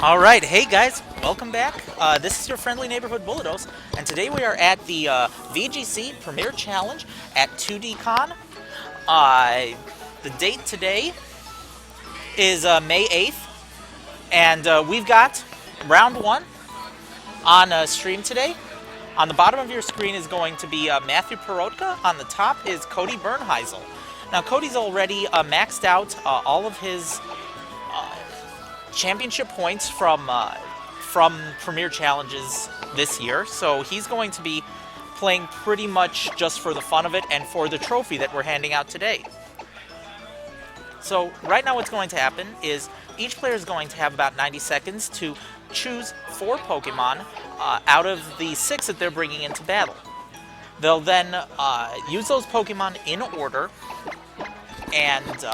All right, hey guys, welcome back. This is your friendly neighborhood Bullados, and today we are at the VGC Premier Challenge at 2DCon. The date today is May 8th, and we've got round one on stream today. On the bottom of your screen is going to be Matthew Peroutka. On the top is Cody Bernheisel. Now, Cody's already maxed out all of his championship points from Premier Challenges this year, so he's going to be playing pretty much just for the fun of it and for the trophy that we're handing out today. So right now what's going to happen is each player is going to have about 90 seconds to choose 4 Pokemon out of the 6 that they're bringing into battle. They'll then use those Pokemon in order, and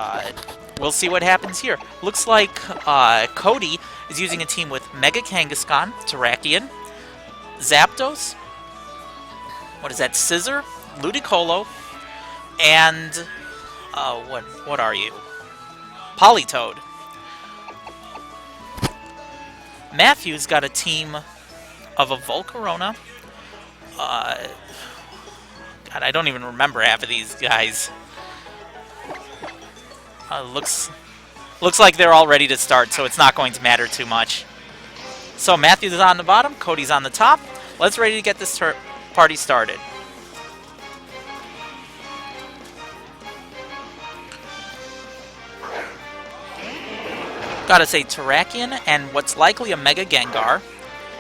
we'll see what happens here. Looks like Cody is using a team with Mega Kangaskhan, Terrakion, Zapdos, what is that, Scizor, Ludicolo, and what are you? Politoed. Matthew's got a team of a Volcarona. God, I don't even remember half of these guys. Looks like they're all ready to start, so it's not going to matter too much. So Matthew's on the bottom, Cody's on the top. Let's ready to get this party started. Gotta say Terrakion and what's likely a Mega Gengar.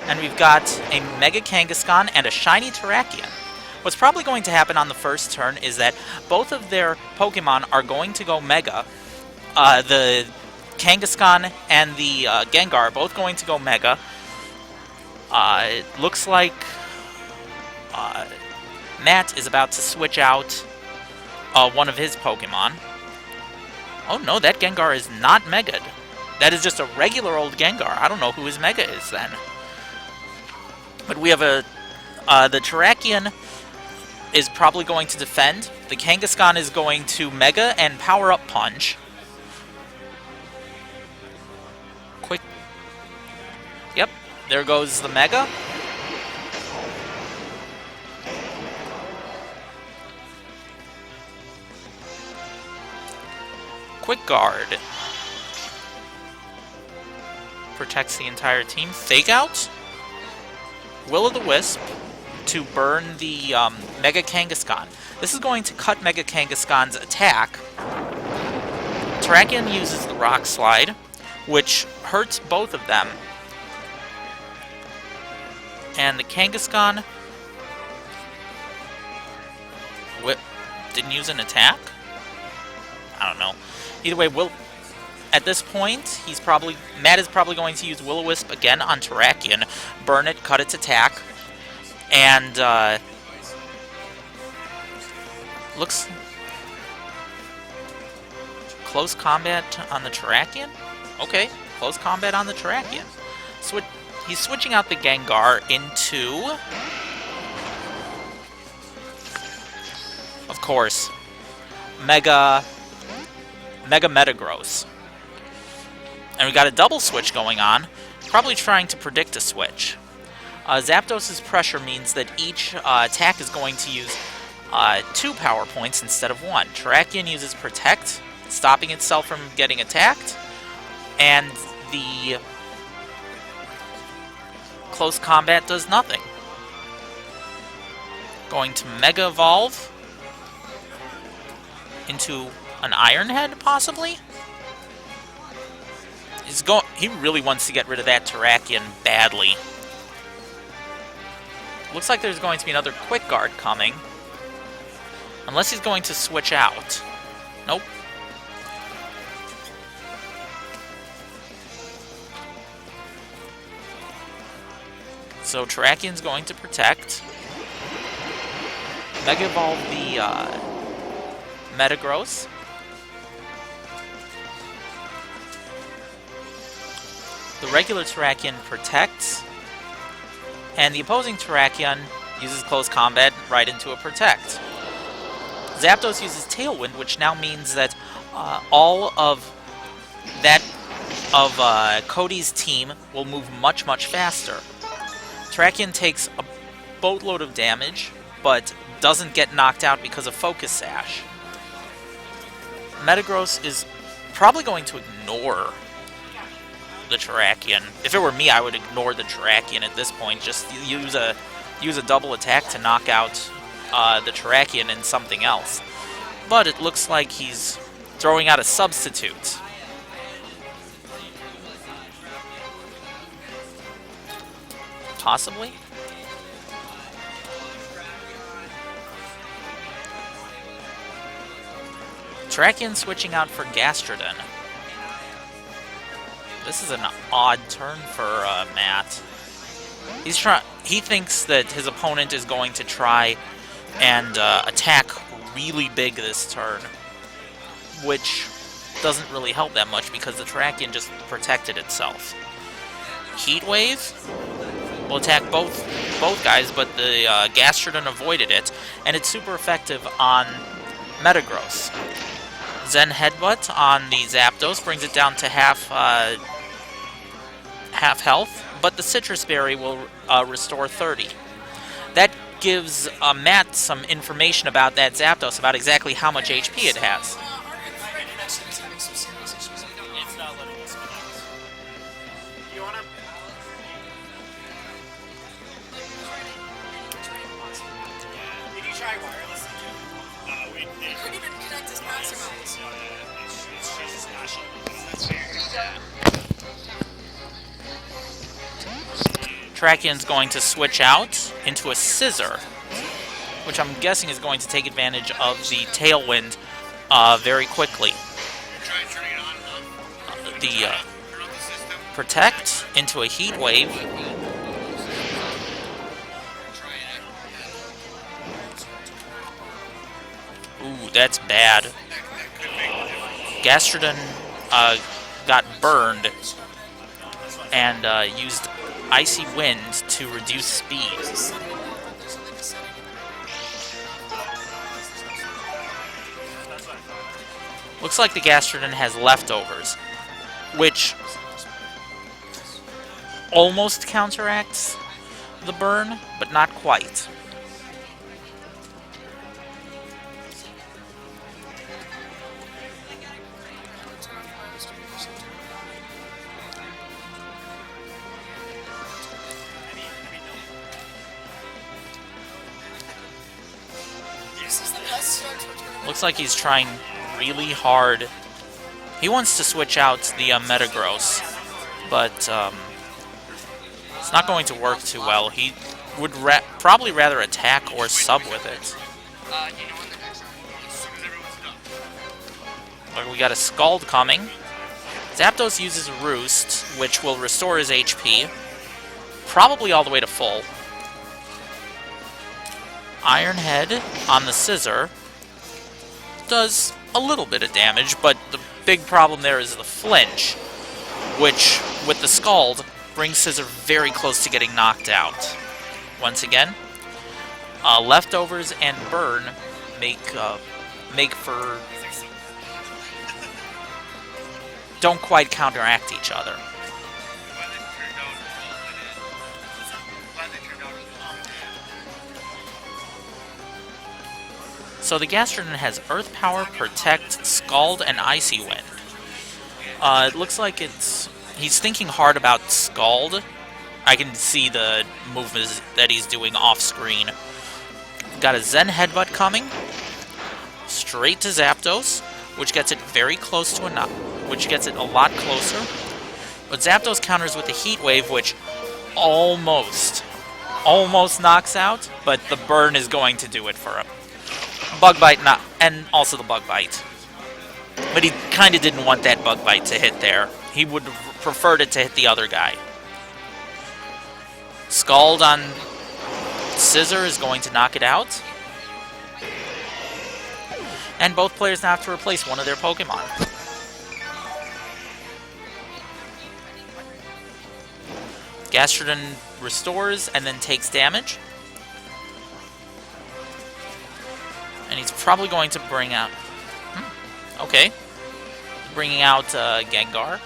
And we've got a Mega Kangaskhan and a Shiny Terrakion. What's probably going to happen on the first turn is that both of their Pokemon are going to go Mega. The Kangaskhan and the Gengar are both going to go Mega. It looks like Matt is about to switch out one of his Pokemon. Oh no, that Gengar is not Mega'd. That is just a regular old Gengar. I don't know who his Mega is then. But we have the Terrakion is probably going to defend. The Kangaskhan is going to Mega and Power Up Punch. Quick. Yep, there goes the Mega. Quick Guard. Protects the entire team. Fake Out. Will-o'-the-Wisp to burn the Mega Kangaskhan. This is going to cut Mega Kangaskhan's attack. Terrakion uses the Rock Slide, which hurts both of them. And the Kangaskhan didn't use an attack? I don't know. Either way, at this point, Matt is probably going to use Will-o'-Wisp again on Terrakion, burn it, cut its attack, and looks close combat on the Terrakion. Okay, close combat on the Terrakion. He's switching out the Gengar into, of course, Mega Metagross. And we got a double switch going on, probably trying to predict a switch. Zapdos' pressure means that each attack is going to use 2 power points instead of 1. Terrakion uses Protect, stopping itself from getting attacked, and the close combat does nothing. Going to Mega Evolve into an Iron Head, possibly? He really wants to get rid of that Terrakion badly. Looks like there's going to be another Quick Guard coming. Unless he's going to switch out. Nope. So Terrakion's going to Protect. Mega Evolve the Metagross. The regular Terrakion protects, and the opposing Terrakion uses close combat right into a Protect. Zapdos uses Tailwind, which now means that all of that of Cody's team will move much, much faster. Terrakion takes a boatload of damage, but doesn't get knocked out because of Focus Sash. Metagross is probably going to ignore the Terrakion. If it were me, I would ignore the Terrakion at this point. Just use a double attack to knock out the Terrakion and something else. But it looks like he's throwing out a substitute. Possibly? Terrakion switching out for Gastrodon. This is an odd turn for Matt. He thinks that his opponent is going to try and attack really big this turn, which doesn't really help that much because the Terrakion just protected itself. Heat Wave will attack both guys, but the Gastrodon avoided it, and it's super effective on Metagross. Zen Headbutt on the Zapdos brings it down to half health, but the Citrus Berry will restore 30. That gives Matt some information about that Zapdos, about exactly how much HP it has. Terrakion's going to switch out into a Scissor, which I'm guessing is going to take advantage of the Tailwind very quickly. The Protect into a Heat Wave. Ooh, that's bad. Gastrodon got burned and used Icy Wind to reduce speed. Looks like the Gastrodon has leftovers, which almost counteracts the burn, but not quite. Looks like he's trying really hard. He wants to switch out the Metagross, but it's not going to work too well. He would probably rather attack or sub with it. We got a Scald coming. Zapdos uses a Roost, which will restore his HP, probably all the way to full. Iron Head on the Scissor does a little bit of damage, but the big problem there is the flinch, which, with the Scald, brings Scissor very close to getting knocked out. Once again, leftovers and burn make for... don't quite counteract each other. So the Gastrodon has Earth Power, Protect, Scald, and Icy Wind. It looks like he's thinking hard about Scald. I can see the movements that he's doing off screen. Got a Zen Headbutt coming, straight to Zapdos, which gets it very close to which gets it a lot closer. But Zapdos counters with the Heat Wave, which almost knocks out, but the burn is going to do it for him. Bug Bite, and also the Bug Bite. But he kind of didn't want that Bug Bite to hit there. He would have preferred it to hit the other guy. Scald on Scissor is going to knock it out. And both players now have to replace one of their Pokemon. Gastrodon restores and then takes damage. And he's probably going to bring out... okay. Bringing out Gengar.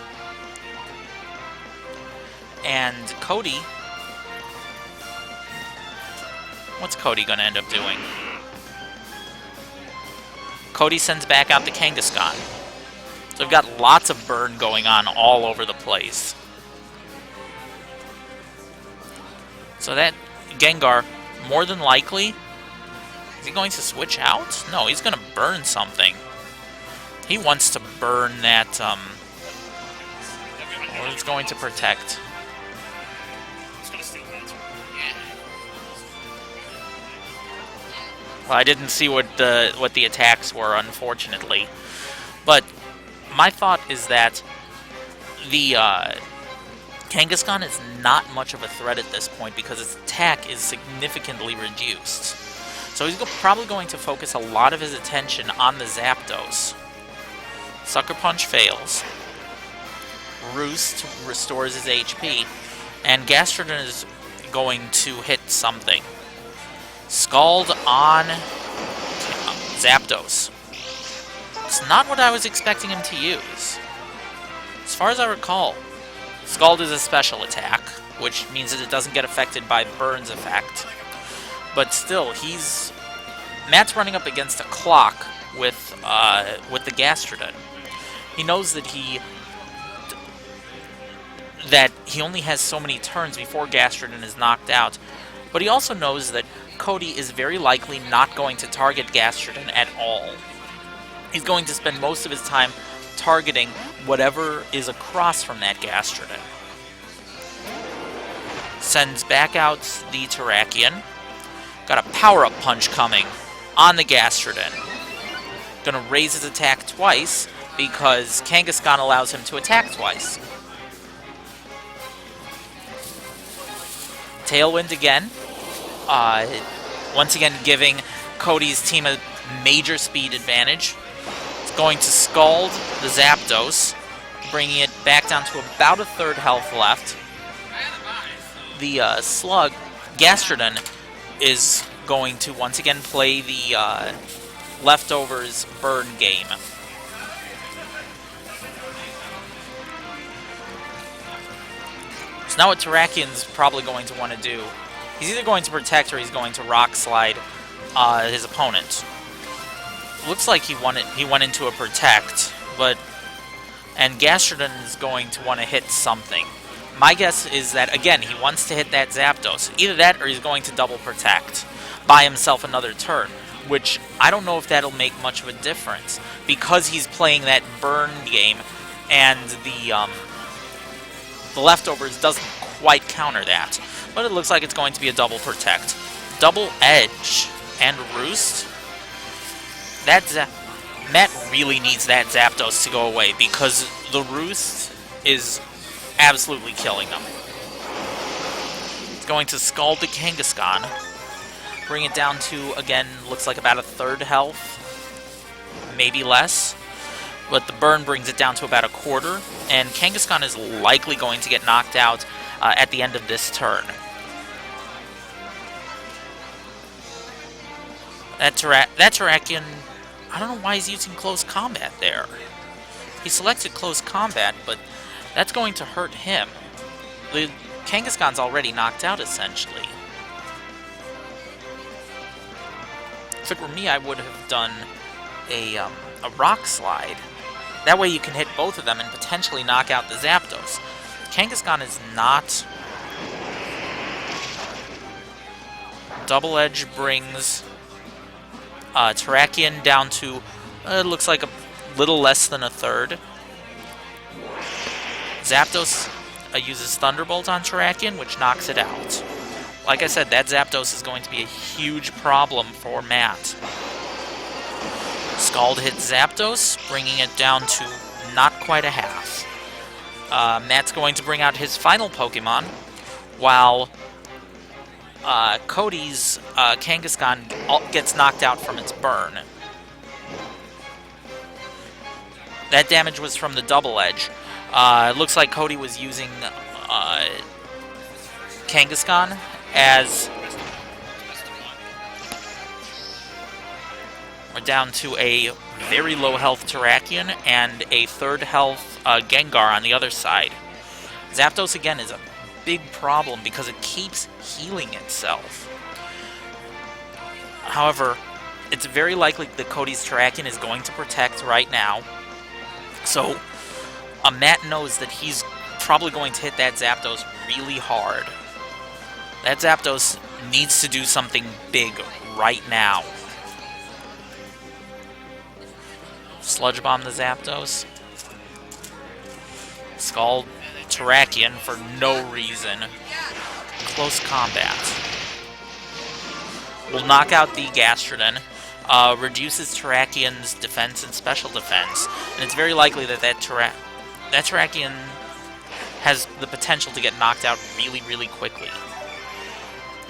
And Cody... What's Cody going to end up doing? Cody sends back out the Kangaskhan. So we've got lots of burn going on all over the place. So that Gengar, more than likely, is he going to switch out? No, he's going to burn something. He wants to burn that, or he's going to protect. Well, I didn't see what the attacks were, unfortunately. But my thought is that the Kangaskhan is not much of a threat at this point because its attack is significantly reduced. So he's probably going to focus a lot of his attention on the Zapdos. Sucker Punch fails. Roost restores his HP. And Gastrodon is going to hit something. Scald on Zapdos. It's not what I was expecting him to use. As far as I recall, Scald is a special attack, which means that it doesn't get affected by Burn's effect. But still, Matt's running up against a clock with the Gastrodon. He knows that he only has so many turns before Gastrodon is knocked out, but he also knows that Cody is very likely not going to target Gastrodon at all. He's going to spend most of his time targeting whatever is across from that Gastrodon. Sends back out the Terrakion. Got a power-up punch coming on the Gastrodon. Gonna raise his attack twice because Kangaskhan allows him to attack twice. Tailwind again. Once again giving Cody's team a major speed advantage. It's going to Scald the Zapdos, bringing it back down to about a third health left. The Slug, Gastrodon, is going to once again play the Leftovers burn game. So now what Terrakion's probably going to want to do, he's either going to protect or he's going to Rock Slide his opponent. Looks like he went into a protect, and Gastrodon is going to want to hit something. My guess is that, again, he wants to hit that Zapdos. Either that or he's going to double protect, buy himself another turn, which I don't know if that'll make much of a difference, because he's playing that burn game, and the Leftovers doesn't quite counter that. But it looks like it's going to be a double protect. Double Edge and Roost. Matt really needs that Zapdos to go away, because the Roost is absolutely killing them. It's going to Scald the Kangaskhan. Bring it down to, again, looks like about a third health. Maybe less. But the burn brings it down to about a quarter. And Kangaskhan is likely going to get knocked out at the end of this turn. That Terrakion, I don't know why he's using close combat there. He selected close combat, but that's going to hurt him. The Kangaskhan's already knocked out, essentially. If it were me, I would have done a Rock Slide. That way you can hit both of them and potentially knock out the Zapdos. Kangaskhan is not... Double Edge brings Terrakion down to, it looks like a little less than a third. Zapdos uses Thunderbolt on Terrakion, which knocks it out. Like I said, that Zapdos is going to be a huge problem for Matt. Scald hits Zapdos, bringing it down to not quite a half. Matt's going to bring out his final Pokemon, while Cody's Kangaskhan gets knocked out from its burn. That damage was from the Double Edge. It looks like Cody was using Kangaskhan as... We're down to a very low health Terrakion and a third health Gengar on the other side. Zapdos, again, is a big problem because it keeps healing itself. However, it's very likely that Cody's Terrakion is going to protect right now. So, Matt knows that he's probably going to hit that Zapdos really hard. That Zapdos needs to do something big right now. Sludge Bomb the Zapdos. Scald Terrakion for no reason. Close combat. Will knock out the Gastrodon. Reduces Terrakion's defense and special defense. And it's very likely that that Terrakion has the potential to get knocked out really, really quickly.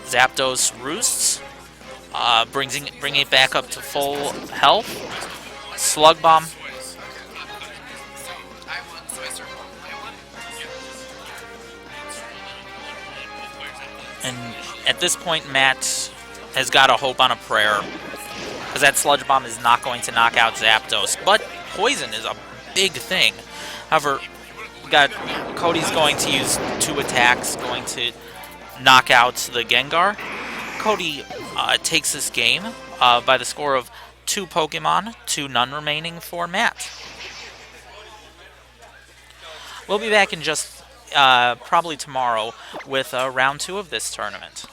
Zapdos roosts, bring it back up to full health. Slug Bomb. And at this point, Matt has got a hope on a prayer, because that Sludge Bomb is not going to knock out Zapdos. But Poison is a big thing. However, we got Cody's going to use 2 attacks, going to knock out the Gengar. Cody takes this game by the score of 2 Pokemon to none remaining for Matt. We'll be back in just probably tomorrow with round 2 of this tournament.